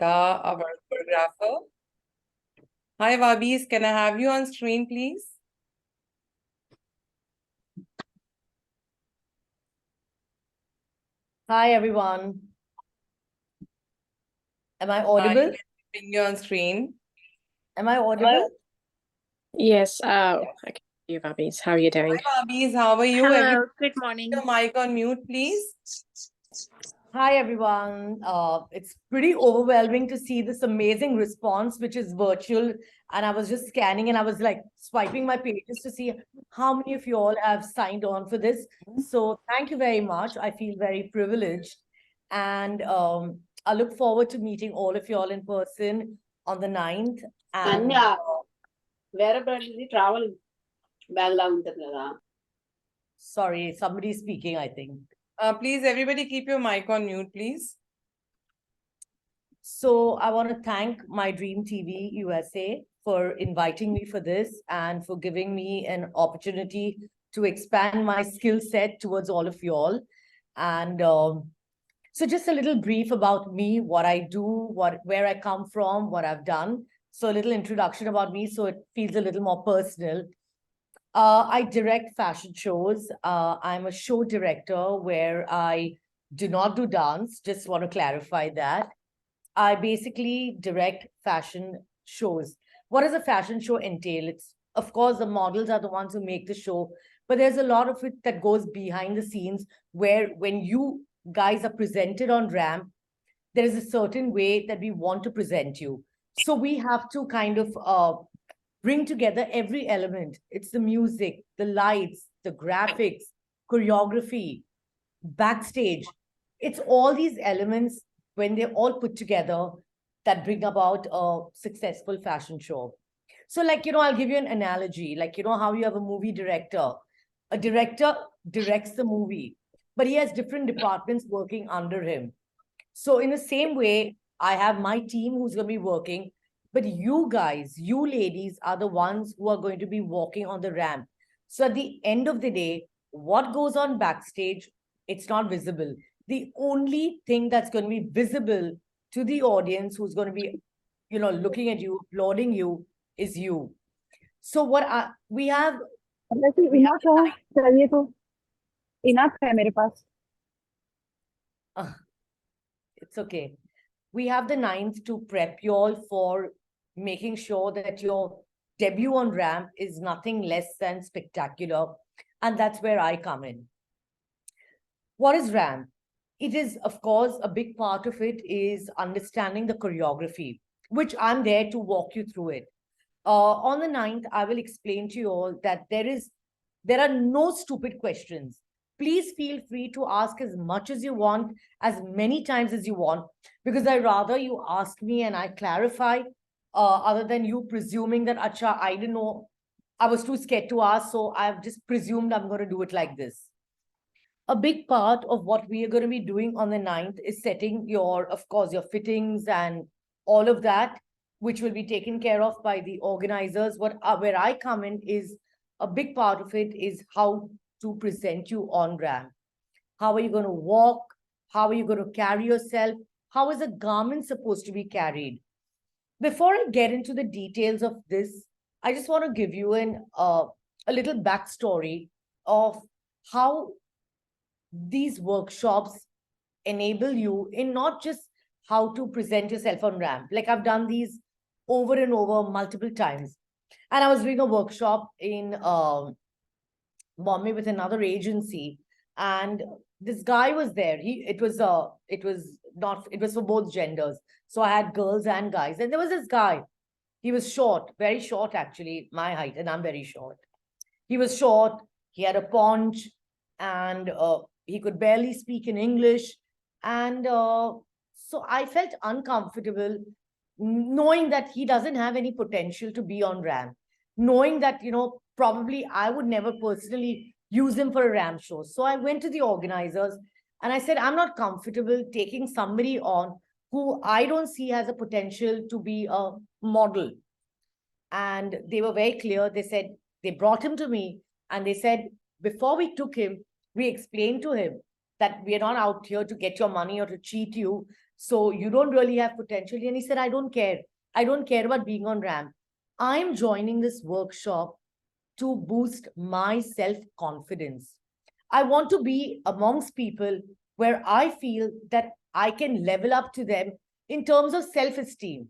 Our choreographer. Hi, Vahbiz. Can I have you on screen, please? Hi, everyone. Am I Hi, audible? can I bring you on screen? Am I audible? Yes, okay, you Vahbiz. How are you doing? Hi, Vahbiz. How are you? Hello, good morning. Your mic on mute, please. Hi, everyone. It's pretty overwhelming to see this amazing response, which is virtual. And I was just scanning and I was like swiping my pages to see how many of you all have signed on for this. So thank you very much. I feel very privileged. And I look forward to meeting all of you all in person on the 9th. And travel bag లా ఉంటుంది కదా. sorry, somebody's speaking, I think. Please, everybody keep your mic on mute, please. So I want to thank My Dream TV USA for inviting me for this and for giving me an opportunity to expand my skill set towards all of you all. And so just a little brief about me, what I do, where I come from, what I've done. So a little introduction about me so it feels a little more personal. I direct fashion shows. I'm a show director where I do not do dance, just want to clarify that. I basically direct fashion shows. What does a fashion show entail? It's, of course, the models are the ones who make the show, but there's a lot of it that goes behind the scenes where when you guys are presented on ramp, there is a certain way that we want to present you. So we have to kind of bring together every element. It's the music, the lights, the graphics, choreography, backstage. It's all these elements when they're all put together that bring about a successful fashion show. So like, I'll give you an analogy. Like, how you have a movie director. A director directs the movie, but he has different departments working under him. So in the same way, I have my team who's going to be working, but you guys, you ladies are the ones who are going to be walking on the ramp. So at the end of the day, what goes on backstage, it's not visible. The only thing that's going to be visible to the audience who's going to be, looking at you, applauding you, is you. So we have enough है चाहिए तो enough है मेरे पास. It's okay. We have the 9th to prep you all for making sure that your debut on ramp is nothing less than spectacular. And that's where I come in. What is ramp? It is, of course, a big part of it is understanding the choreography, which I'm there to walk you through it. On the 9th, I will explain to you all that there are no stupid questions. Please feel free to ask as much as you want, as many times as you want, because I rather you ask me and I clarify, other than you presuming that, Acha, I didn't know, I was too scared to ask, so I've just presumed I'm going to do it like this. A big part of what we are going to be doing on the 9th is setting of course, your fittings and all of that, which will be taken care of by the organizers. Where I come in is a big part of it is how to present you on ramp. How are you going to walk? How are you going to carry yourself? How is a garment supposed to be carried? Before I get into the details of this, I just want to give you a little backstory of how these workshops enable you in not just how to present yourself on ramp. Like I've done these over and over multiple times. And I was doing a workshop in Bombay with another agency, and this guy was there. It was for both genders. So I had girls and guys, and there was this guy. He was short, very short, actually, my height, and I'm very short. He was short. He had a paunch, and he could barely speak in English. And so I felt uncomfortable knowing that he doesn't have any potential to be on ramp, knowing that, probably I would never personally use him for a ramp show. So I went to the organizers and I said, I'm not comfortable taking somebody on who I don't see has a potential to be a model. And they were very clear. They said, they brought him to me and they said, before we took him, we explained to him that we are not out here to get your money or to cheat you. So you don't really have potential. And he said, I don't care. I don't care about being on ramp. I'm joining this workshop to boost my self-confidence. I want to be amongst people where I feel that I can level up to them in terms of self-esteem.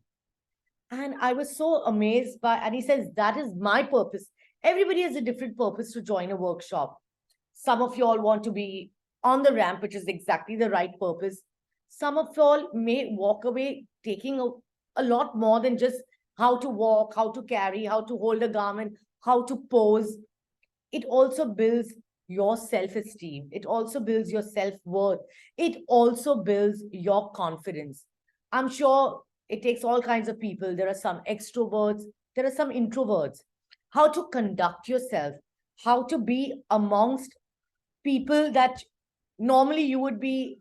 And I was so amazed by, and he says, that is my purpose. Everybody has a different purpose to join a workshop. Some of you all want to be on the ramp, which is exactly the right purpose. Some of you all may walk away taking a lot more than just how to walk, how to carry, how to hold a garment, how to pose. It also builds your self-esteem. It also builds your self-worth. It also builds your confidence. I'm sure it takes all kinds of people. There are some extroverts, there are some introverts. How to conduct yourself, how to be amongst people that normally you would be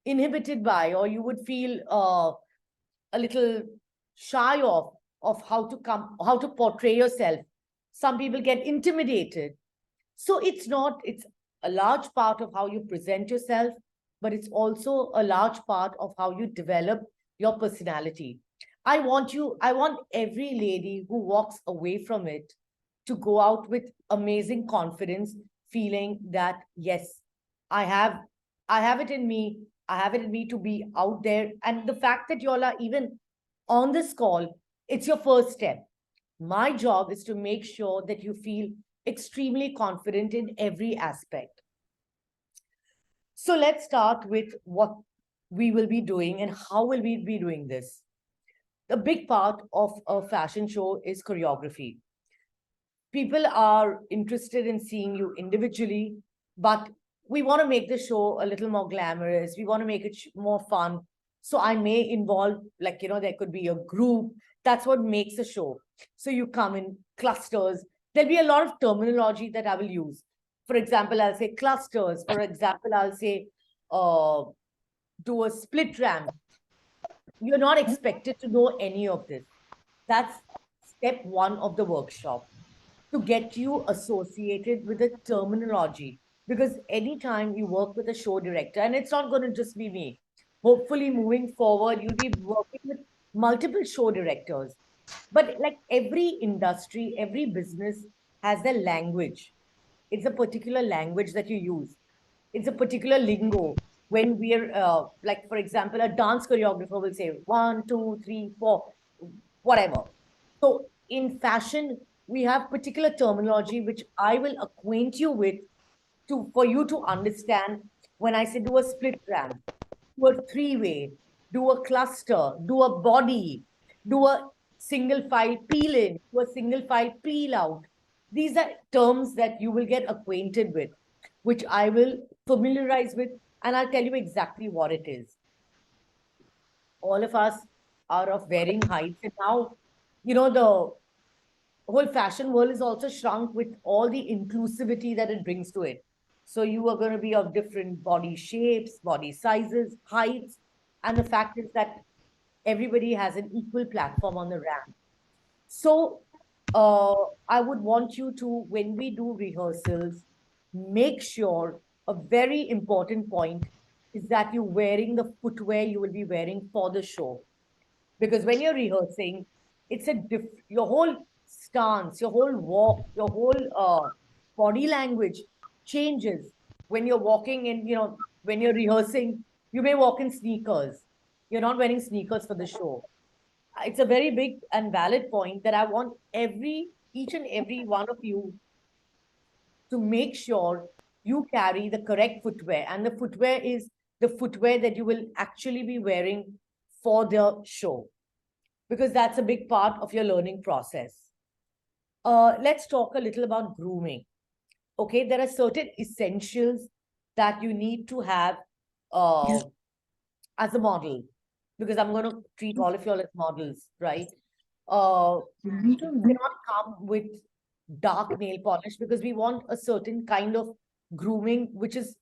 inhibited by, or you would feel a little shy of how to portray yourself. Some people get intimidated. So it's a large part of how you present yourself, but it's also a large part of how you develop your personality. I want every lady who walks away from it to go out with amazing confidence, feeling that, yes, I have, I have it in me. I have it in me to be out there. And the fact that you all are even on this call, it's your first step. My job is to make sure that you feel extremely confident in every aspect. So let's start with what we will be doing and how will we be doing this. A big part of a fashion show is choreography. People are interested in seeing you individually, but we want to make the show a little more glamorous. We want to make it more fun. So I may involve, like, there could be a group. That's what makes a show. So you come in clusters. There'll be a lot of terminology that I will use. For example, I'll say clusters. For example, I'll say do a split ramp. You're not expected to know any of this. That's step one of the workshop, to get you associated with the terminology. Because anytime you work with a show director, and it's not going to just be me, hopefully moving forward, you'll be working with multiple show directors. But like every industry, every business has their language. It's a particular language that you use. It's a particular lingo. When we're like, for example, a dance choreographer will say 1, 2, 3, 4, whatever. So in fashion, we have particular terminology which I will acquaint you with for you to understand. When I say do a split ramp, do a three-way, do a cluster, do a body, do a single file peel in, do a single file peel out. These are terms that you will get acquainted with, which I will familiarize with, and I'll tell you exactly what it is. All of us are of varying heights, and now, the whole fashion world is also shrunk with all the inclusivity that it brings to it. So you are going to be of different body shapes, body sizes, heights, and the fact is that everybody has an equal platform on the ramp. So I would want you to, when we do rehearsals, make sure a very important point is that you're wearing the footwear you will be wearing for the show. Because when you're rehearsing, it's your whole stance, your whole walk, your whole body language changes. When you're walking in, when you're rehearsing, you may walk in sneakers. You're not wearing sneakers for the show. It's a very big and valid point that I want each and every one of you to make sure you carry the correct footwear. And the footwear is the footwear that you will actually be wearing for the show, because that's a big part of your learning process. Let's talk a little about grooming. Okay, there are certain essentials that you need to have as a model, because I'm going to treat all of you all as models, right? You cannot come with dark nail polish, because we want a certain kind of grooming which is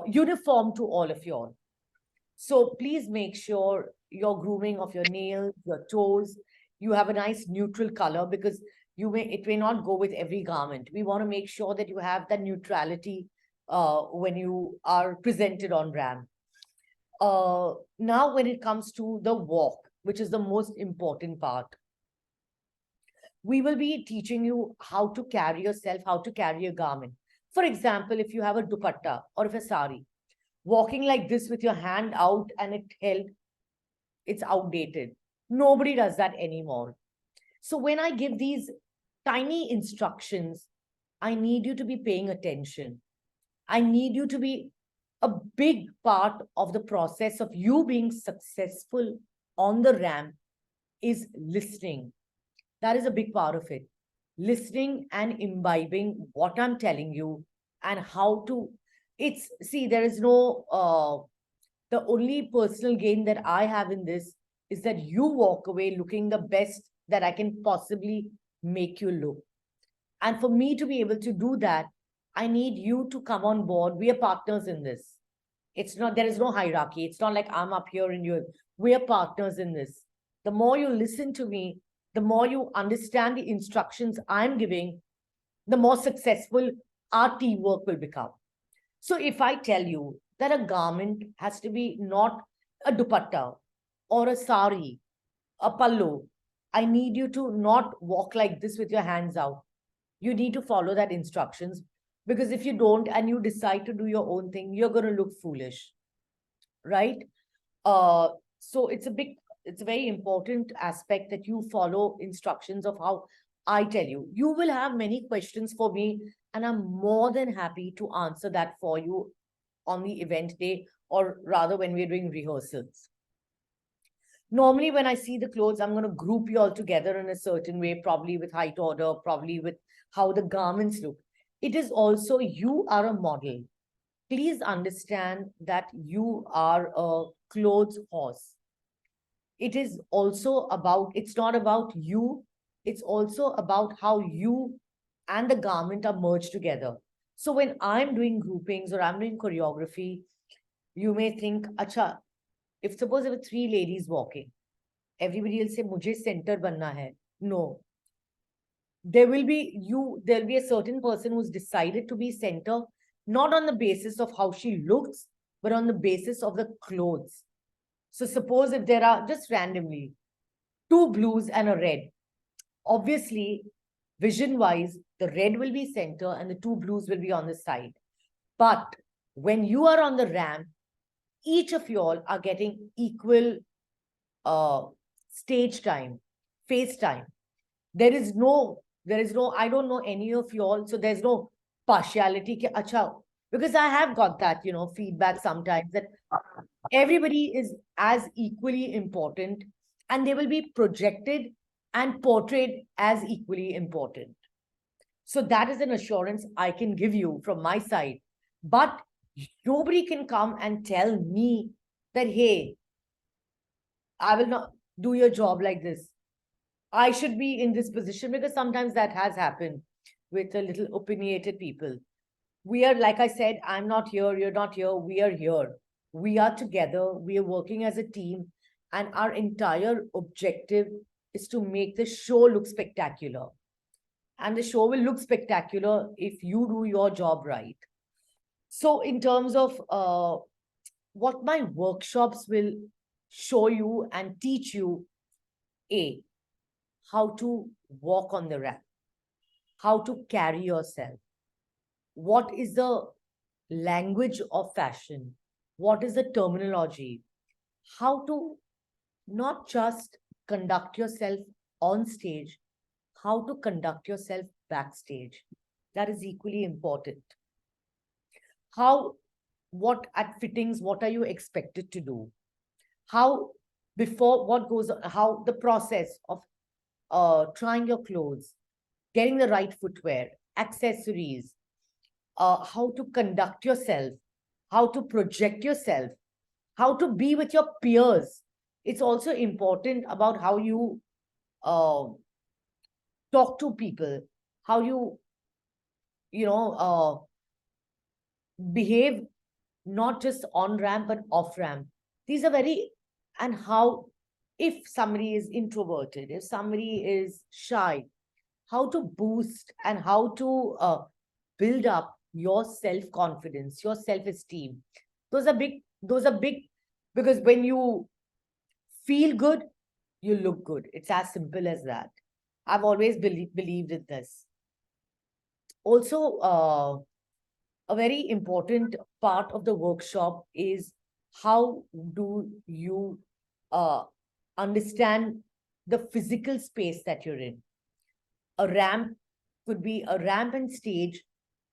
uniform to all of you all. So please make sure your grooming of your nails, your toes, you have a nice neutral color, because it may not go with every garment. We want to make sure that you have that neutrality when you are presented on ramp. Now when it comes to the walk, which is the most important part, we will be teaching you how to carry yourself, how to carry a garment. For example, if you have a dupatta or if a sari, walking like this with your hand out and it held, it's outdated. Nobody does that anymore. So when I give these tiny instructions, I need you to be paying attention. I need you to be a big part of the process of you being successful on the ramp is listening. That is a big part of it. Listening and imbibing what I'm telling you and how to, see, there is no, the only personal gain that I have in this is that you walk away looking the best that I can possibly make you look. And for me to be able to do that, I need you to come on board. We are partners in this. It's not, there is no hierarchy. It's not like I'm up here and you're, we are partners in this. The more you listen to me, the more you understand the instructions I'm giving, the more successful our teamwork will become. So if I tell you that a garment has to be not a dupatta or a sari, a pallu, I need you to not walk like this with your hands out. You need to follow that instructions, because if you don't and you decide to do your own thing, you're going to look foolish, right? So it's a very important aspect that you follow instructions of how I tell you. You will have many questions for me, and I'm more than happy to answer that for you on the event day, or rather when we're doing rehearsals. Normally, when I see the clothes, I'm going to group you all together in a certain way, probably with height order, probably with how the garments look. It is also, you are a model. Please understand that you are a clothes horse. It is also about, it's not about you, it's also about how you and the garment are merged together. So when I'm doing groupings or I'm doing choreography, you may think, acha, if suppose there were 3 ladies walking, everybody will say, mujhe center banna hai. No. There'll be a certain person who's decided to be center, not on the basis of how she looks, but on the basis of the clothes. So suppose if there are, just randomly, 2 blues and a red, obviously, vision-wise, the red will be center and the 2 blues will be on the side. But when you are on the ramp, each of you all are getting equal stage time, face time. There is no, I don't know any of you all, so there's no partiality. Ki, acha, because I have got that, feedback sometimes that everybody is as equally important and they will be projected and portrayed as equally important. So that is an assurance I can give you from my side. But nobody can come and tell me that, hey, I will not do your job like this. I should be in this position, because sometimes that has happened with a little opinionated people. We are, like I said, I'm not here, you're not here, we are here. We are together, we are working as a team, and our entire objective is to make the show look spectacular. And the show will look spectacular if you do your job right. So in terms of what my workshops will show you and teach you, how to walk on the ramp, how to carry yourself, what is the language of fashion, what is the terminology, how to not just conduct yourself on stage, how to conduct yourself backstage. That is equally important. What at fittings, what are you expected to do? How, before, what goes on, how the process of trying your clothes, getting the right footwear, accessories, how to conduct yourself, how to project yourself, how to be with your peers. It's also important about how you talk to people, how you, behave, not just on ramp, but off ramp. These are and how, if somebody is introverted, if somebody is shy, how to boost and how to build up your self-confidence, your self-esteem. Those are big Because when you feel good, you look good. It's as simple as that. I've always believed in this. Also, a very important part of the workshop is how do you understand the physical space that you're in. A ramp and stage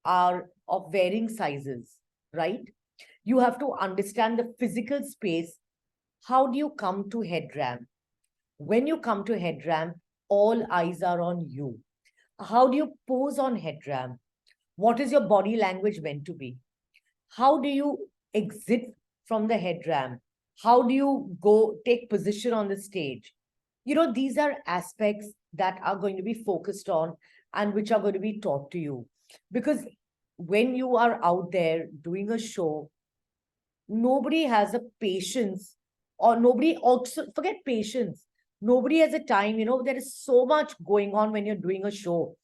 are of varying sizes, right? You have to understand the physical space. How do you come to head ramp? When you come to head ramp, all eyes are on you. How do you pose on head ramp? What is your body language meant to be? How do you exit from the head ramp? How do you go take position on the stage? You know, these are aspects that are going to be focused on and which are going to be taught to you. Because when you are out there doing a show, nobody has a patience, or nobody also, forget patience. Nobody has a time, you know, there is so much going on when you're doing a show.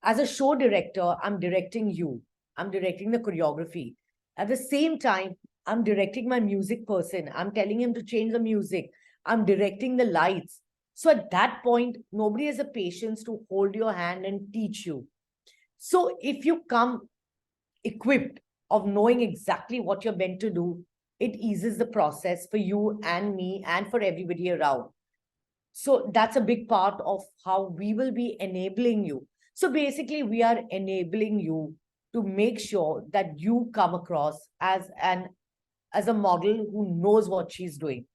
As a show director, I'm directing you. I'm directing the choreography. At the same time, I'm directing my music person. I'm telling him to change the music. I'm directing the lights. So at that point, nobody has the patience to hold your hand and teach you. So if you come equipped of knowing exactly what you're meant to do, it eases the process for you and me and for everybody around. So that's a big part of how we will be enabling you. So basically, we are enabling you to make sure that you come across as a model who knows what she's doing.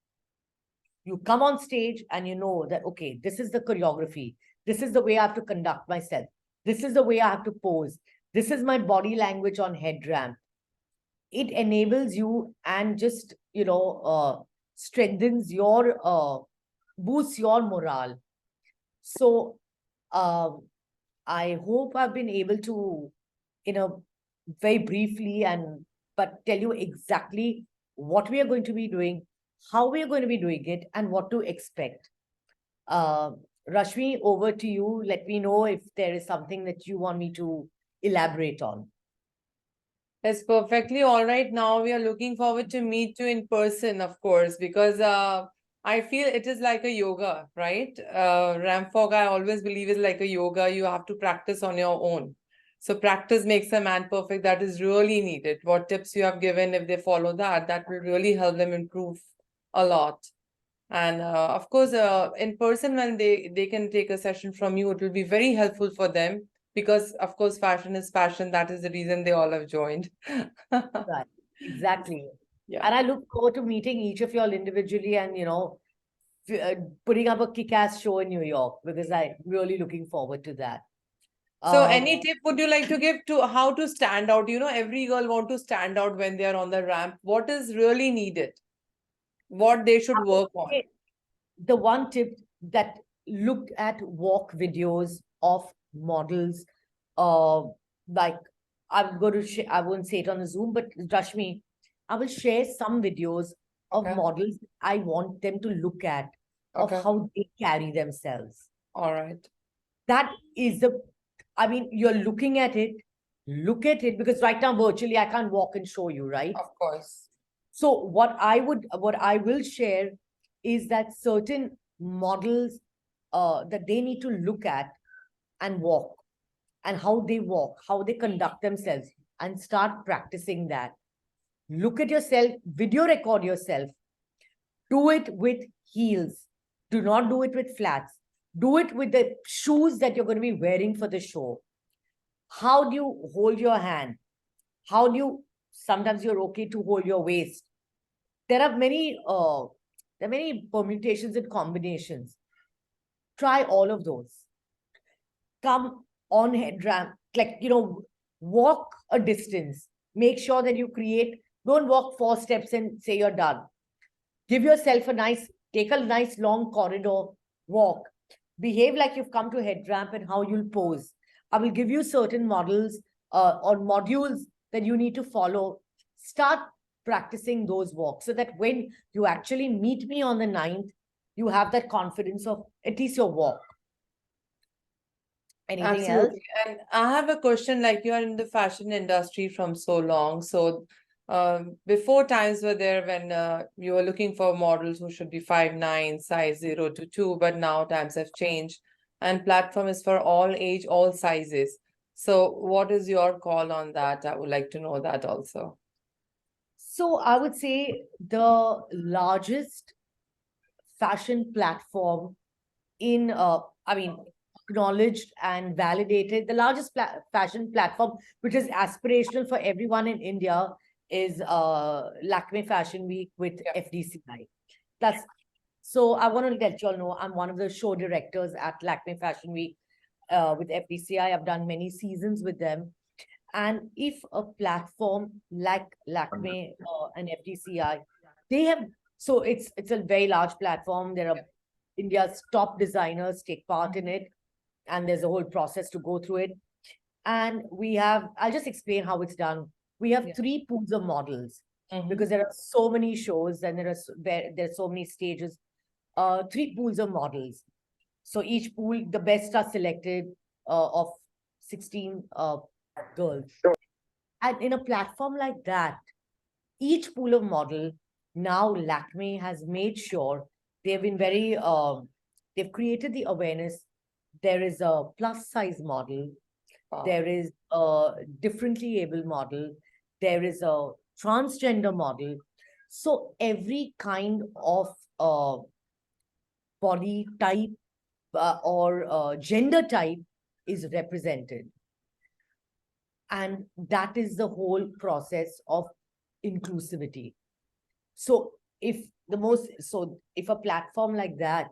You come on stage and you know that, okay, this is the choreography. This is the way I have to conduct myself. This is the way I have to pose. This is my body language on head ramp. It enables you and just, strengthens your, boosts your morale. So I hope I've been able to, very briefly but tell you exactly what we are going to be doing, how we are going to be doing it, and what to expect. Rashmi, over to you. Let me know if there is something that you want me to elaborate on. It's perfectly all right. Now we are looking forward to meet you in person, of course, because I feel it is like a yoga, right? Ramp walk, I always believe, is like a yoga. You have to practice on your own. So practice makes a man perfect. That is really needed. What tips you have given, if they follow that, that will really help them improve a lot. And of course, in person, when they can take a session from you, it will be very helpful for them. Because, of course, fashion is passion. That is the reason they all have joined. Right, exactly. Yeah. And I look forward to meeting each of y'all individually and, putting up a kick-ass show in New York, because I'm really looking forward to that. So any tip would you like to give to how to stand out? You know, every girl want to stand out when they are on the ramp. What is really needed? What they should work on? The one tip that look at walk videos of models, like I'm going to I won't say it on the Zoom, but Rashmi, I will share some videos of Okay. models I want them to look at of Okay. how they carry themselves. All right. That is you're looking at it, look at it, because right now virtually I can't walk and show you, right? Of course. So what I will share is that certain models that they need to look at and walk, and how they walk, how they conduct themselves, and start practicing that. Look at yourself, video record yourself. Do it with heels. Do not do it with flats. Do it with the shoes that you're going to be wearing for the show. How do you hold your hand? How do you, sometimes you're okay to hold your waist. There are many permutations and combinations. Try all of those. Come on head ramp, walk a distance. Make sure that you don't walk 4 steps and say you're done. Give yourself take a nice long corridor walk. Behave like you've come to head ramp and how you'll pose. I will give you certain models or modules that you need to follow. Start practicing those walks so that when you actually meet me on the 9th, you have that confidence of at least your walk. Anything Absolutely. else? And I have a question, like you are in the fashion industry from so long. So Before times were there when you were looking for models who should be 5'9", size 0 to 2, but now times have changed and platform is for all age, all sizes. So what is your call on that? I would like to know that also. So I would say the largest fashion platform in, acknowledged and validated, the largest fashion platform, which is aspirational for everyone in India, is Lakme Fashion Week with FDCI. So I want to let you all know I'm one of the show directors at Lakme Fashion Week with FDCI. I've done many seasons with them. And if a platform like Lakme and FDCI, they have, so it's a very large platform. There are India's top designers take part in it, and there's a whole process to go through it. And we have, I'll just explain how it's done. We have 3 pools of models because there are so many shows and there's so many stages. 3 pools of models. So each pool, the best are selected of 16 girls. And in a platform like that, each pool of model, now Lakme has made sure they've been very, they've created the awareness. There is a plus size model. Wow. There is a differently able model. There is a transgender model. So every kind of body type or gender type is represented. And that is the whole process of inclusivity. So if a platform like that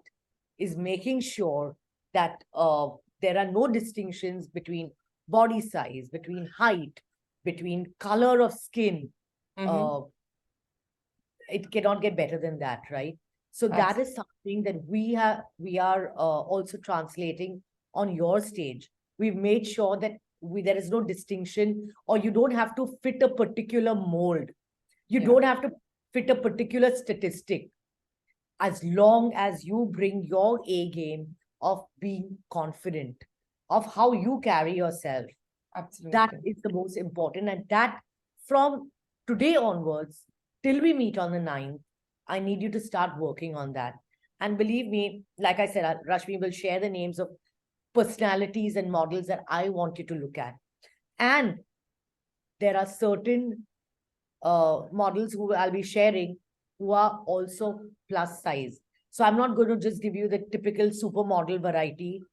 is making sure that there are no distinctions between body size, between height, between color of skin, it cannot get better than that, right? So that is something that we are also translating on your stage. We've made sure that there is no distinction, or you don't have to fit a particular mold. You don't have to fit a particular statistic, as long as you bring your A game of being confident, of how you carry yourself. Absolutely. That is the most important. And that, from today onwards, till we meet on the 9th, I need you to start working on that. And believe me, like I said, Rashmi will share the names of personalities and models that I want you to look at. And there are certain models who I'll be sharing who are also plus size. So I'm not going to just give you the typical supermodel variety.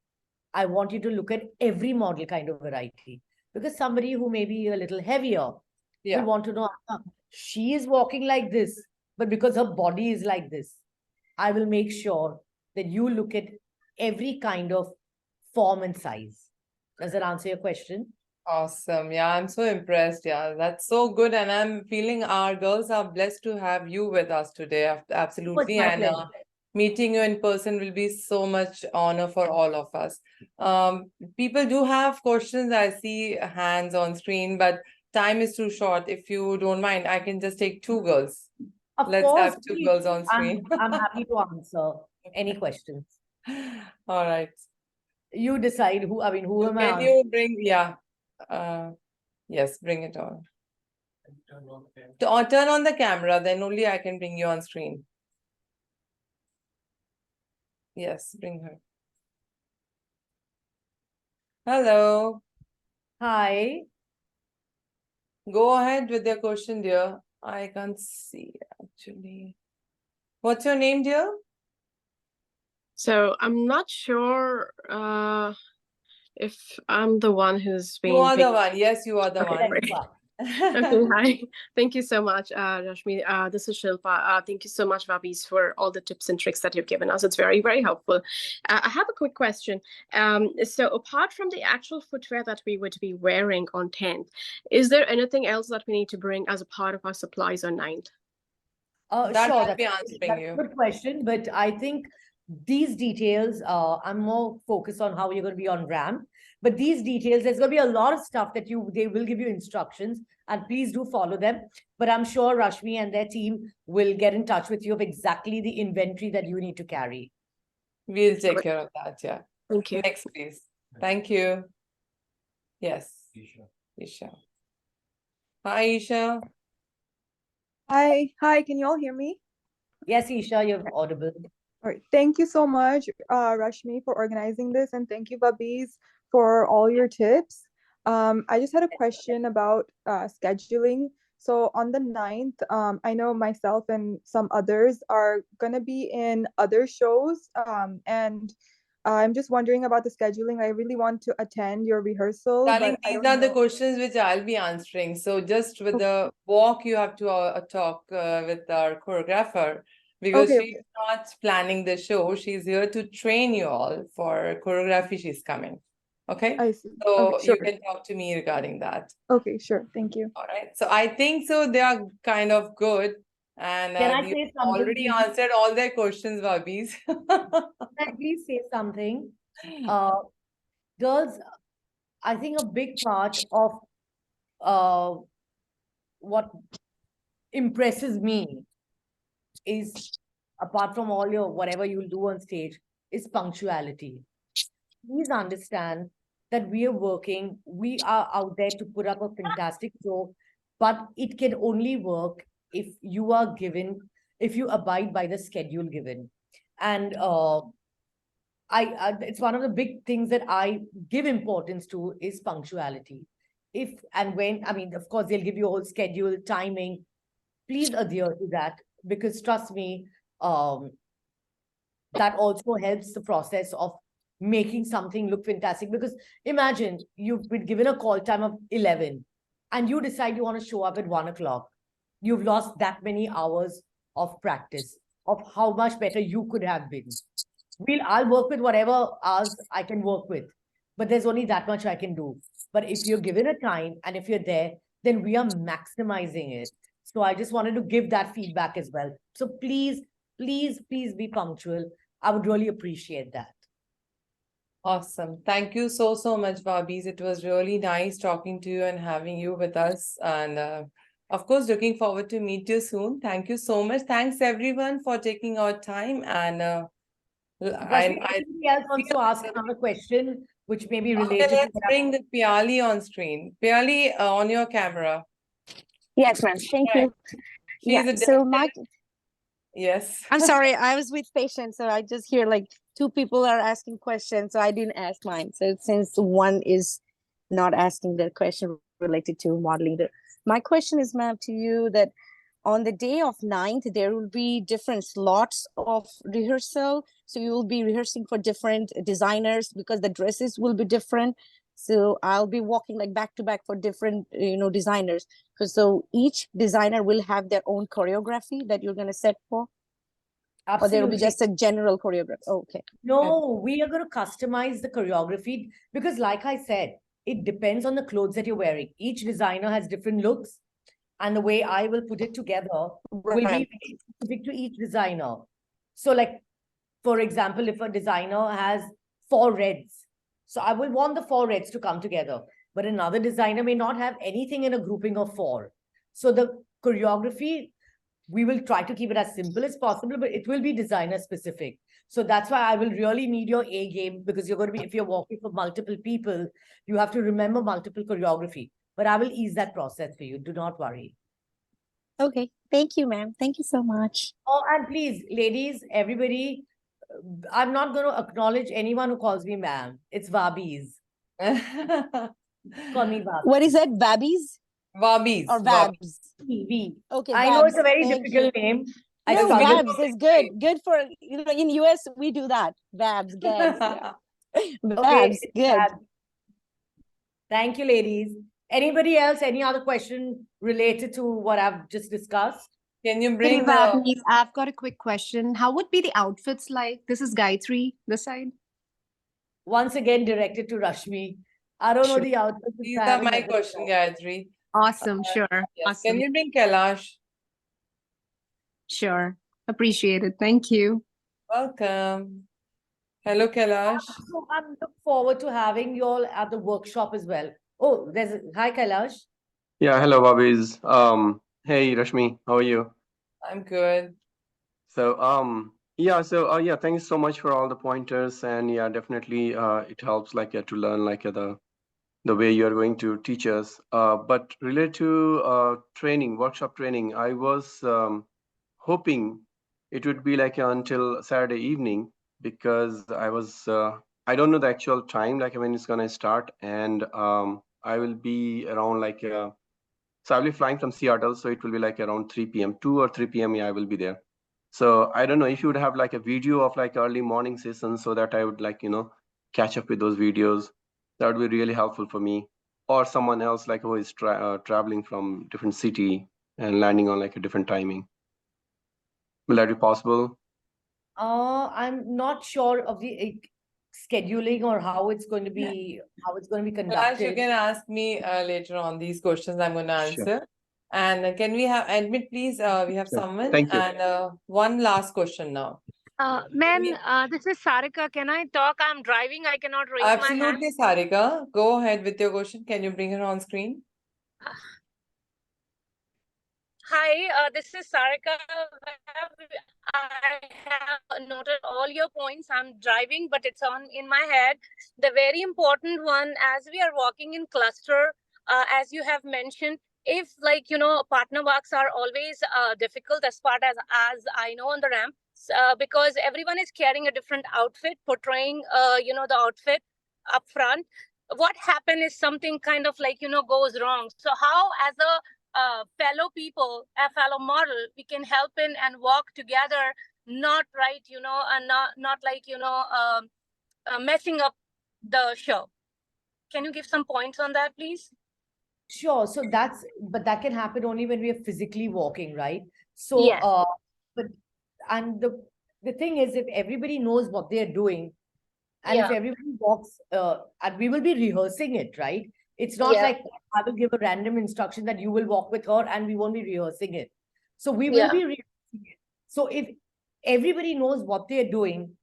I want you to look at every model kind of variety, because somebody who may be a little heavier will want to know, she is walking like this, but because her body is like this. I will make sure that you look at every kind of form and size. Does that answer your question? Awesome. Yeah, I'm so impressed. Yeah, that's so good. And I'm feeling our girls are blessed to have you with us today. Absolutely. my And pleasure. meeting you in person will be so much honor for all of us. People do have questions. I see hands on screen, but time is too short. If you don't mind, I can just take 2 girls. Of Let's course, have 2 girls on screen. I'm happy to answer any questions. All right. You decide who am I? Can you bring, yes, bring it on. Turn on the camera, then only I can bring you on screen. Yes, bring her. Hello. Hi. Go ahead with your question, dear. I can't see actually. What's your name, dear? So I'm not sure if I'm the one who's been You are the picked. one. Yes, you are the Okay, one. great. Okay, hi. Thank you so much, Rashmi. This is Shilpa. Thank you so much, Vahbiz, for all the tips and tricks that you've given us. It's very, very helpful. I have a quick question. So apart from the actual footwear that we would be wearing on 10th, is there anything else that we need to bring as a part of our supplies on 9th? That Sure, I'll be answering you. a good question, but I think these details, I'm more focused on how you're going to be on ramp. But these details, there's going to be a lot of stuff that they will give you instructions, and please do follow them. But I'm sure Rashmi and their team will get in touch with you of exactly the inventory that you need to carry. We'll take care of that, yeah. Thank you. Next, please. Thank you. Yes. Isha. Hi, Isha. Hi, can you all hear me? Yes, Isha, you're audible. All right, thank you so much, Rashmi, for organizing this, and thank you, Vahbiz, for all your tips. I just had a question about scheduling. So on the 9th, I know myself and some others are gonna be in other shows, and I'm just wondering about the scheduling. I really want to attend your rehearsal, Darling, but I these don't are the know. questions which I'll be answering. So just with the walk, you have to talk with our choreographer because Okay, she's not planning the show. She's here to train you all for choreography. She's coming. Okay. I see. So Okay, you sure. can talk to me regarding that. Okay, sure. Thank you. All right. So I think so they are kind of good. And Can I you say something, already please? answered all their questions, Vahbiz. Can I please say something? Girls, I think a big part of what impresses me is, apart from all your whatever you'll do on stage, is punctuality. Please understand that we are working, we are out there to put up a fantastic show, but it can only work if you are given, if you abide by the schedule given. And it's one of the big things that I give importance to is punctuality. If and when, I mean, of course, they'll give you a whole schedule, timing. Please adhere to that because trust me, that also helps the process of making something look fantastic. Because imagine you've been given a call time of 11 and you decide you want to show up at 1 o'clock. You've lost that many hours of practice, of how much better you could have been. I'll work with whatever hours I can work with, but there's only that much I can do. But if you're given a time and if you're there, then we are maximizing it. So I just wanted to give that feedback as well. So please, please, please be punctual. I would really appreciate that. Awesome. Thank you so, so much, Vahbiz. It was really nice talking to you and having you with us. And of course, looking forward to meet you soon. Thank you so much. Thanks everyone for taking our time. And Rashmi, I anybody else wants to ask another question, which may be okay, related to let's what bring the Piali on screen. Piali, on your camera. Yes, ma'am. Thank Right. you. She's Yeah. a So yes. I'm sorry, I was with patients, so I just hear like two people are asking questions, so I didn't ask mine. So since one is not asking the question related to modeling, my question is, ma'am, to you that on the day of 9th, there will be different slots of rehearsal. So you will be rehearsing for different designers because the dresses will be different. So I'll be walking like back to back for different, designers. So each designer will have their own choreography that you're going to set for. Or there will be Absolutely. just a general choreography. Oh, okay. No, we are going to customize the choreography because, like I said, it depends on the clothes that you're wearing. Each designer has different looks, and the way I will put it together will be Right. very specific to each designer. So, like, for example, if a designer has 4 reds, so I will want the 4 reds to come together, but another designer may not have anything in a grouping of 4. So the choreography, we will try to keep it as simple as possible, but it will be designer specific. So that's why I will really need your A game, because you're going to be, if you're working for multiple people, you have to remember multiple choreography. But I will ease that process for you. Do not worry. Okay. Thank you, ma'am. Thank you so much. Oh, and please, ladies, everybody, I'm not going to acknowledge anyone who calls me ma'am. It's Vahbiz. Call me Vahbiz. What is that? Vahbiz Vahbiz. or Vabs? V. Okay. I know Vabs. it's a very Thank difficult you. name. I No, struggle. Vabs is good. Good for, in US, we do that. Vabs, Gabs. Yeah. Vabs, it's good. Vabs. Thank you, ladies. Anybody else? Any other question related to what I've just discussed? Can you Hey, bring Vahbiz, I've got a quick question. How would be the outfits like? This is Gayatri, this side. Once again, directed to Rashmi. I don't know Sure. the outfits. these are my question, Gayatri. Awesome, sure. Yes. Can Awesome. you bring Kailash? Sure. Appreciate it. Thank you. Welcome. Hello, Kailash. So I'm looking forward to having you all at the workshop as well. Oh, hi, Kailash. Yeah, hello, Vahbiz. Hey, Rashmi, how are you? I'm good. So, yeah, thank you so much for all the pointers, and yeah, definitely, it helps to learn the the way you are going to teach us. But related to workshop training, I was hoping it would be like until Saturday evening, because I don't know the actual time, like when it's gonna start, and I will be around so I'll be flying from Seattle, so it will be like around 3 p.m., 2 or 3 p.m. Yeah, I will be there. So I don't know if you would have like a video of like early morning sessions, so that I would catch up with those videos. That would be really helpful for me, or someone else like who is traveling from different city and landing on like a different timing. Will that be possible? I'm not sure of the scheduling or how it's going to be Flash, you conducted. can ask me later on these questions I'm going to Sure. answer. And can we have admit, please? We have Sure. someone. Thank you. And one last question now. Ma'am, this is Sarika. Can I talk? I'm driving. I cannot raise my hand. Absolutely, Sarika. Go ahead with your question. Can you bring her on screen? Hi, this is Sarika. I have noted all your points. I'm driving, but it's on in my head. The very important one, as we are walking in cluster, as you have mentioned, if partner walks are always difficult as far as I know on the ramp, because everyone is carrying a different outfit, portraying the outfit up front. What happened is something kind of goes wrong. So how, as a fellow people, a fellow model, we can help in and walk together, not and not messing up the show. Can you give some points on that, please? Sure. So but that can happen only when we are physically walking, right? So, Yes. and the thing is, if everybody knows what they're doing, and if everybody walks, and we will be rehearsing it, right? It's not like I will give a random instruction that you will walk with her and we won't be rehearsing it. So we will be rehearsing it. So if everybody knows what they're doing,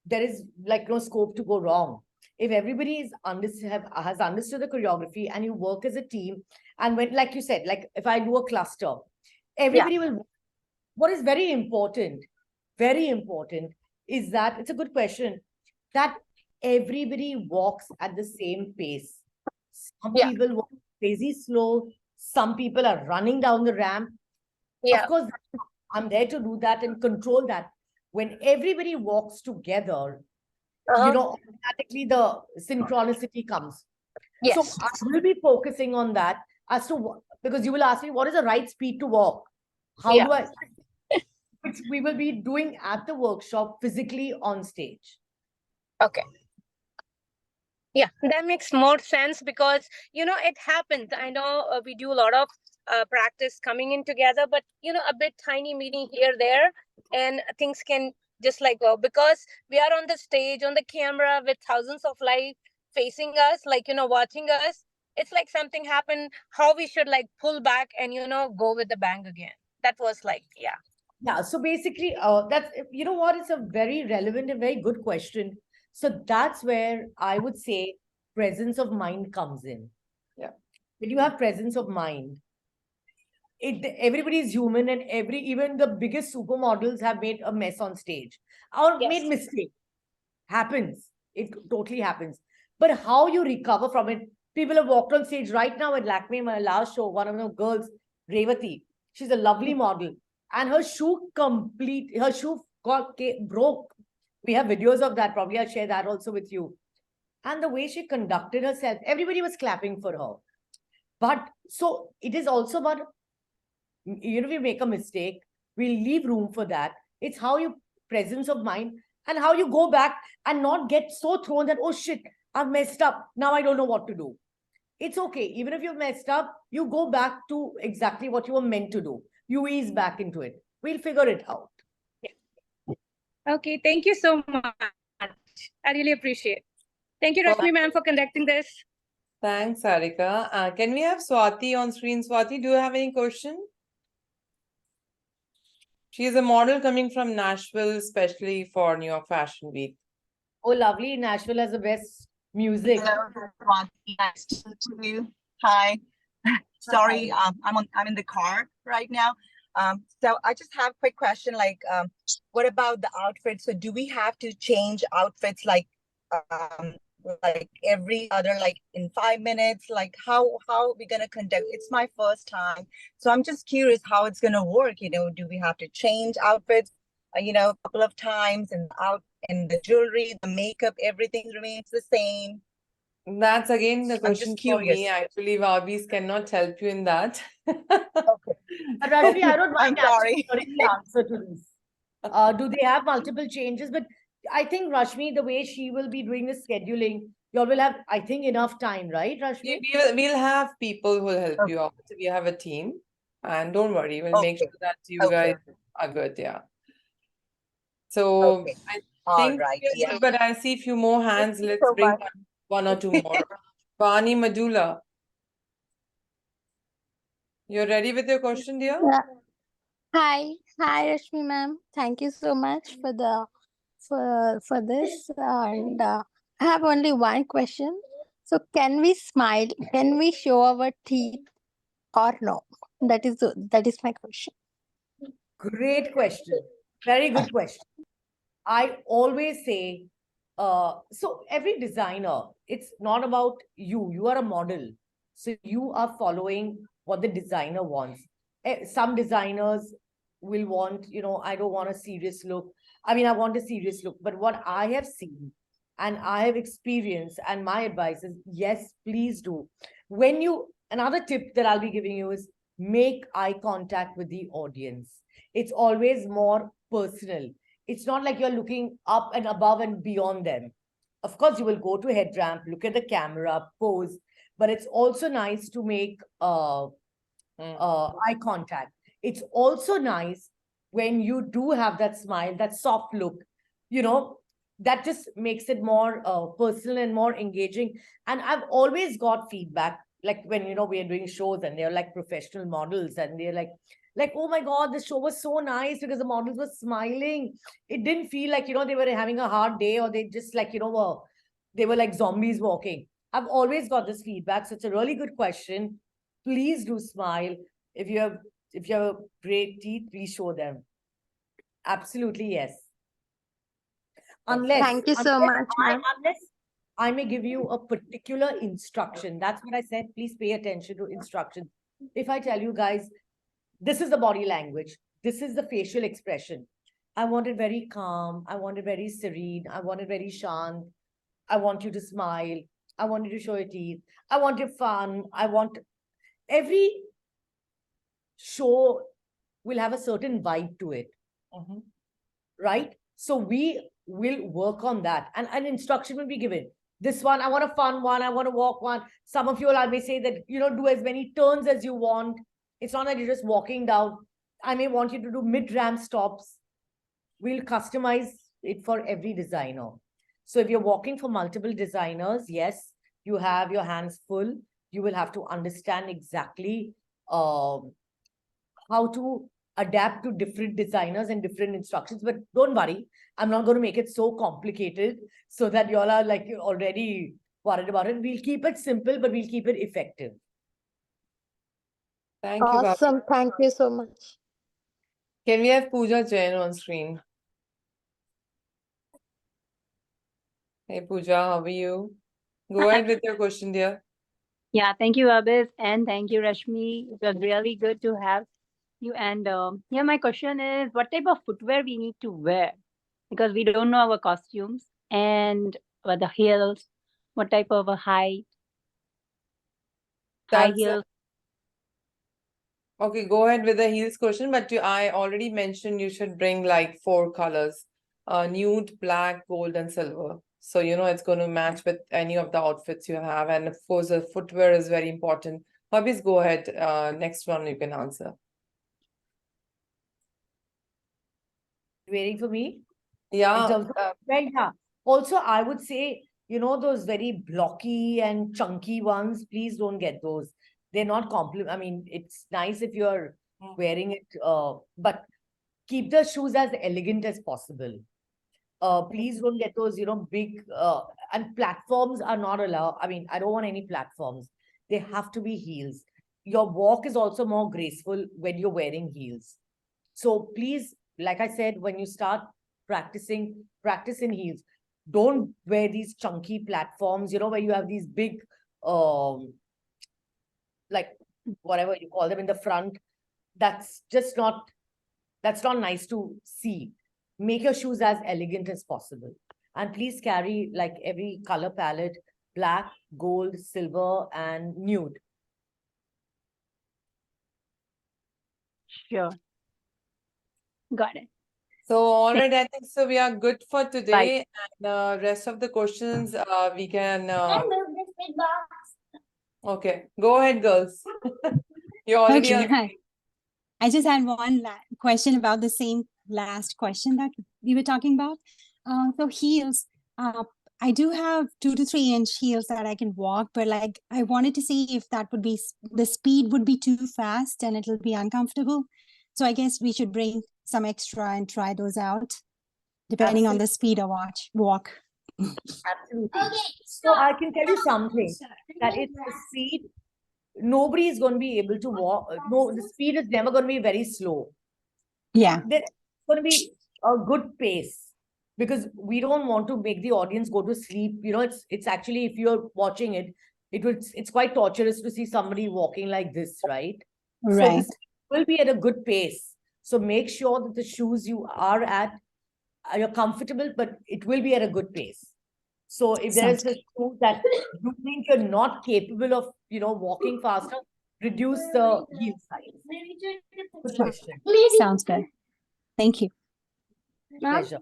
there is no scope to go wrong. If everybody has understood the choreography and you work as a team, and when, like you said, like if I do a cluster, everybody will. What is very important is that, it's a good question, that everybody walks at the same pace. Some people walk crazy slow. Some people are running down the ramp. Of course, I'm there to do that and control that. When everybody walks together, automatically the synchronicity comes. Yes. So I will be focusing on that as to what, because you will ask me, what is the right speed to walk? How do I? Which we will be doing at the workshop physically on stage. Okay. Yeah, that makes more sense because, it happens. I know we do a lot of practice coming in together, but, a bit tiny meeting here, there, and things can just go, because we are on the stage, on the camera with thousands of light facing us, watching us. It's like something happened, how we should pull back and, go with the bang again. That was yeah. Yeah, so basically, that's, what, it's a very relevant and very good question. So that's where I would say presence of mind comes in. Yeah. When you have presence of mind, everybody is human, and even the biggest supermodels have made a mess on stage or made mistake. Happens. It totally happens. But how you recover from it? People have walked on stage right now at Lakme, my last show, one of the girls, Revati. She's a lovely model. And her shoe broke. We have videos of that. Probably I'll share that also with you. And the way she conducted herself, everybody was clapping for her. But so it is also about, if you make a mistake, we'll leave room for that. It's how you presence of mind and how you go back and not get so thrown that, oh shit, I've messed up. Now I don't know what to do. It's okay. Even if you've messed up, you go back to exactly what you were meant to do. You ease back into it. We'll figure it out. Okay, thank you so much. I really appreciate it. Thank you, Rashmi ma'am, for conducting this. Thanks, Sarika. Can we have Swati on screen? Swati, do you have any question? She is a model coming from Nashville, especially for New York Fashion Week. Oh, lovely. Nashville has the best music. Hello, everyone. Nice to meet you. Hi. Sorry, I'm in the car right now. So I just have a quick question. What about the outfits? So do we have to change outfits like every other, like in 5 minutes? Like how are we gonna conduct? It's my first time, so I'm just curious how it's gonna work. Do we have to change outfits, a couple of times, and the jewelry, the makeup, everything remains the same? That's again the I'm question just for me. curious. Actually, Vahbiz cannot help you in that. Okay. But Rashmi, Okay, I don't I'm mind actually sorry. hearing the answer to this. Do they have multiple changes? But I think Rashmi, the way she will be doing the scheduling, you all will have, I think, enough time, right, Rashmi? We'll have people who will help you Okay. out. We have a team, and don't worry, we'll make Okay. sure that you Okay. guys are good. Yeah. So Okay. I All think right. we're Yeah. good, but I see a few more Thank hands. you Let's so bring much. one or two more. Vani Majula, you're ready with your question, dear? Yeah. Hi, Rashmi ma'am. Thank you so much for the for this. And I have only one question. So, can we smile? Can we show our teeth or no? That is my question. Great question. Very good question. I always say, so every designer, it's not about you. You are a model. So you are following what the designer wants. Some designers will want, I don't want a serious look. I mean, I want a serious look. But what I have seen and I have experienced, and my advice is, yes, please do. Another tip that I'll be giving you is make eye contact with the audience. It's always more personal. It's not like you're looking up and above and beyond them. Of course, you will go to head ramp, look at the camera, pose, but it's also nice to make eye contact. It's also nice when you do have that smile, that soft look, that just makes it more personal and more engaging. And I've always got feedback, like when, we are doing shows and they're like professional models and they're like, oh my God, the show was so nice because the models were smiling. It didn't feel like, they were having a hard day or they just like, they were like zombies walking. I've always got this feedback. So it's a really good question. Please do smile. If you have great teeth, please show them. Absolutely, yes. Unless Thank you so much, ma'am. I may give you a particular instruction. That's what I said. Please pay attention to instructions. If I tell you guys, this is the body language, this is the facial expression. I want it very calm. I want it very serene. I want it very shant. I want you to smile. I want you to show your teeth. I want it fun. I want every show will have a certain vibe to it. Right? So we will work on that. And an instruction will be given. This one, I want a fun one. I want to walk one. Some of you I may say that, do as many turns as you want. It's not that you're just walking down. I may want you to do mid-ramp stops. We'll customize it for every designer. So if you're walking for multiple designers, yes, you have your hands full. You will have to understand exactly how to adapt to different designers and different instructions. But don't worry, I'm not going to make it so complicated so that y'all are like already worried about it. We'll keep it simple, but we'll keep it effective. Thank you, Vahbiz. Awesome. Thank you so much. Can we have Pooja Jain on screen? Hey, Pooja, how are you? Go ahead with your question, dear. Yeah, thank you, Vahbiz, and thank you, Rashmi. It was really good to have you. And yeah, my question is, what type of footwear we need to wear? Because we don't know our costumes and what the heels, what type of a high That's heels. okay. Go ahead with the heels question, but I already mentioned you should bring like 4 colors: nude, black, gold, and silver. So it's going to match with any of the outfits you have, and of course, the footwear is very important. Vahbiz, go ahead. Next one you can answer. Waiting for me? Yeah. In terms of, yeah. Also, I would say, those very blocky and chunky ones, please don't get those. They're not I mean, it's nice if you're wearing it, but keep the shoes as elegant as possible. Please don't get those, big, and platforms are not allowed. I mean, I don't want any platforms. They have to be heels. Your walk is also more graceful when you're wearing heels. So please, like I said, when you start practice in heels. Don't wear these chunky platforms, you know, where you have these big, like whatever you call them in the front. That's not nice to see. Make your shoes as elegant as possible. And please carry like every color palette, black, gold, silver, and nude. Sure. Got it. So, all right, I think so we are good for today. And the rest of the questions we can. Okay, go ahead, girls. You're already Okay, on. hi. I just had one question about the same last question that we were talking about. So heels, I do have 2 to 3 inch heels that I can walk, but like I wanted to see if that would be the speed would be too fast and it'll be uncomfortable. So I guess we should bring some extra and try those out, depending on the speed of walk. Absolutely. So I can tell you something, that it's the speed, nobody is going to be able to walk. No, the speed is never going to be very slow. Yeah. There's going to be a good pace, because we don't want to make the audience go to sleep. You know, it's actually, if you're watching it, it's quite torturous to see somebody walking like this, right? So Right. this will be at a good pace. So make sure that the shoes you are at, you're comfortable, but it will be at a good pace. So if there is a shoe that you think you're not capable of, you know, walking faster, reduce the heel size. Good question. Sounds good. Thank you. Pleasure.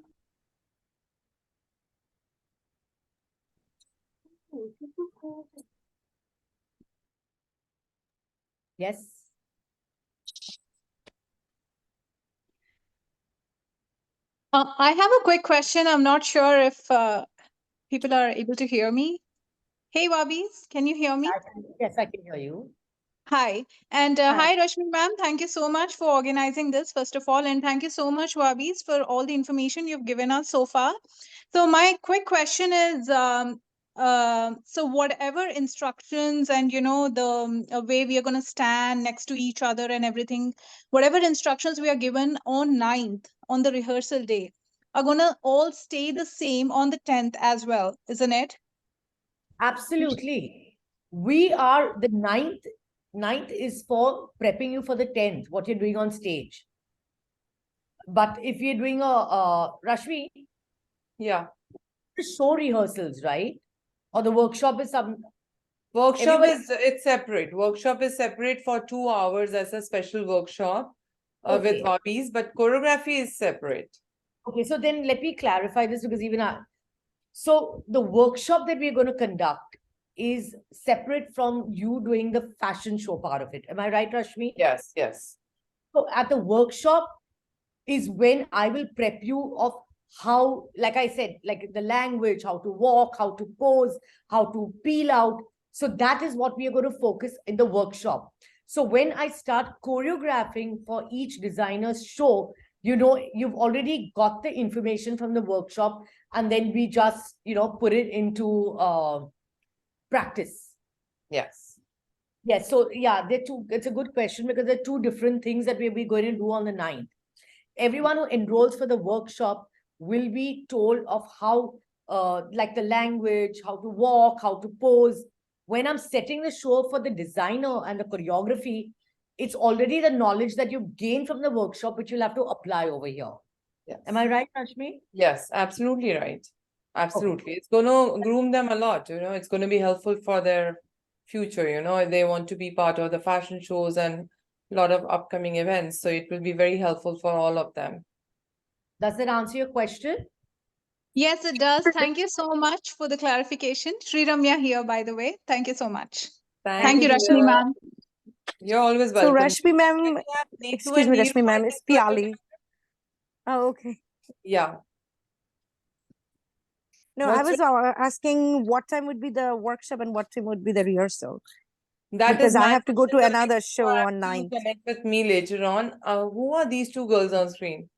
Yes. I have a quick question. I'm not sure if people are able to hear me. Hey, Vahbiz, can you hear me? Yes, I can hear you. Hi. And hi, Rashmi ma'am. Thank you so much for organizing this, first of all. And thank you so much, Vahbiz, for all the information you've given us so far. So my quick question is, so whatever instructions and, you know, the way we are going to stand next to each other and everything, whatever instructions we are given on 9th, on the rehearsal day, are going to all stay the same on the 10th as well, isn't it? Absolutely. We are the 9th. 9th is for prepping you for the 10th, what you're doing on stage. But if you're doing a Rashmi, yeah, the show rehearsals, right? Or the workshop is some. Workshop it's separate. Workshop is separate for 2 hours as a special workshop with Vahbiz, but choreography is separate. Okay, so then let me clarify this, because even so the workshop that we're going to conduct is separate from you doing the fashion show part of it. Am I right, Rashmi? Yes, yes. So at the workshop is when I will prep you of how, like I said, like the language, how to walk, how to pose, how to peel out. So that is what we are going to focus in the workshop. So when I start choreographing for each designer's show, you know, you've already got the information from the workshop, and then we just, you know, put it into practice. Yes. Yes. So yeah, it's a good question, because there are 2 different things that we'll be going to do on the 9th. Everyone who enrolls for the workshop will be told of how, like the language, how to walk, how to pose. When I'm setting the show for the designer and the choreography, it's already the knowledge that you gain from the workshop, which you'll have to apply over here. Yes. Am I right, Rashmi? Yes, absolutely right. Absolutely. It's going to groom them a lot, you know, it's going to be helpful for their future, you know, if they want to be part of the fashion shows and a lot of upcoming events. So it will be very helpful for all of them. Does that answer your question? Yes, it does. Thank you so much for the clarification. Sri Ramya here, by the way. Thank you so much. Thank you, Rashmi ma'am. You're always So welcome. Rashmi ma'am, excuse me, Rashmi ma'am, it's Piali. Oh, okay. Yeah. No, I was asking what time would be the workshop and what time would be the rehearsal. That because is I my have to go to question, so another you show have on to 9th. Connect with me later on. Who are these 2 girls on screen?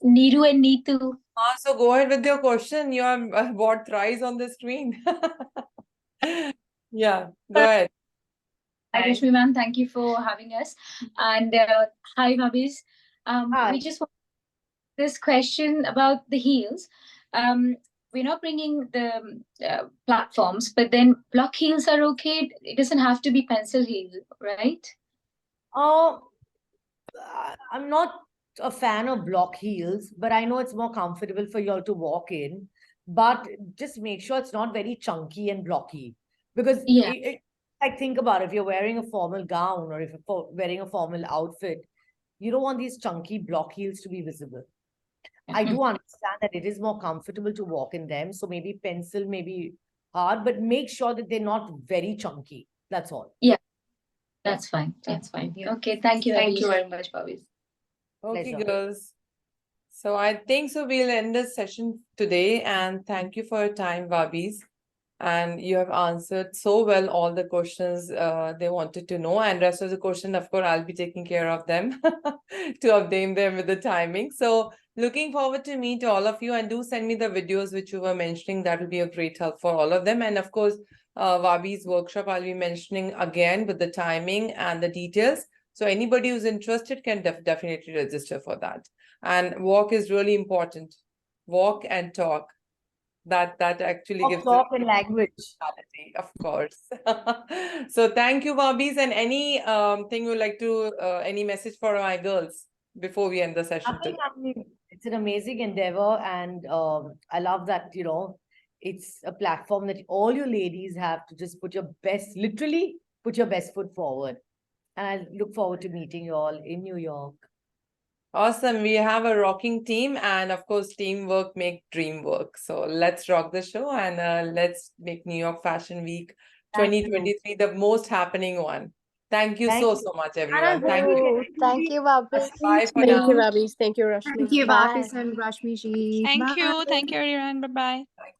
Neeru and Neetu. So go ahead with your question. You are what thrice on the screen. Yeah, go ahead. Hi, Rashmi ma'am. Thank you for having us. And hi, Vahbiz. We just want this question about the heels. We're not bringing the platforms, but then block heels are okay. It doesn't have to be pencil heel, right? I'm not a fan of block heels, but I know it's more comfortable for you all to walk in. But just make sure it's not very chunky and blocky. Because Yeah. like think about it, if you're wearing a formal gown or if you're wearing a formal outfit, you don't want these chunky block heels to be visible. I do understand that it is more comfortable to walk in them. So maybe pencil may be hard, but make sure that they're not very chunky. That's all. Yeah, that's fine. That's fine. Okay, thank you. Thank you very much, Vahbiz. Okay, Pleasure. girls. So I think so we'll end this session today, and thank you for your time, Vahbiz. And you have answered so well all the questions they wanted to know. And rest of the question, of course, I'll be taking care of them to update them with the timing. So looking forward to meet all of you, and do send me the videos which you were mentioning. That will be a great help for all of them. And of course, Vahbiz's workshop, I'll be mentioning again with the timing and the details. So anybody who's interested can definitely register for that. And walk is really important. Walk and talk. That actually gives Talk and language. Of course. So thank you, Vahbiz. And any thing you'd like to, any message for my girls before we end the session today? I mean, it's an amazing endeavor, and I love that, it's a platform that all you ladies have to just literally put your best foot forward. And I look forward to meeting you all in New York. Awesome. We have a rocking team, and of course, teamwork make dream work. So let's rock the show, and let's make New York Fashion Week 2023 the most happening one. Thank you so much, everyone. Thank you. Thank you, Vahbiz. Bye for Thank you, now. Vahbiz. Thank you, Rashmi. Thank you, Bye. Vahbiz and Rashmi ji. Thank Bye. you. Thank you, everyone. Bye-bye.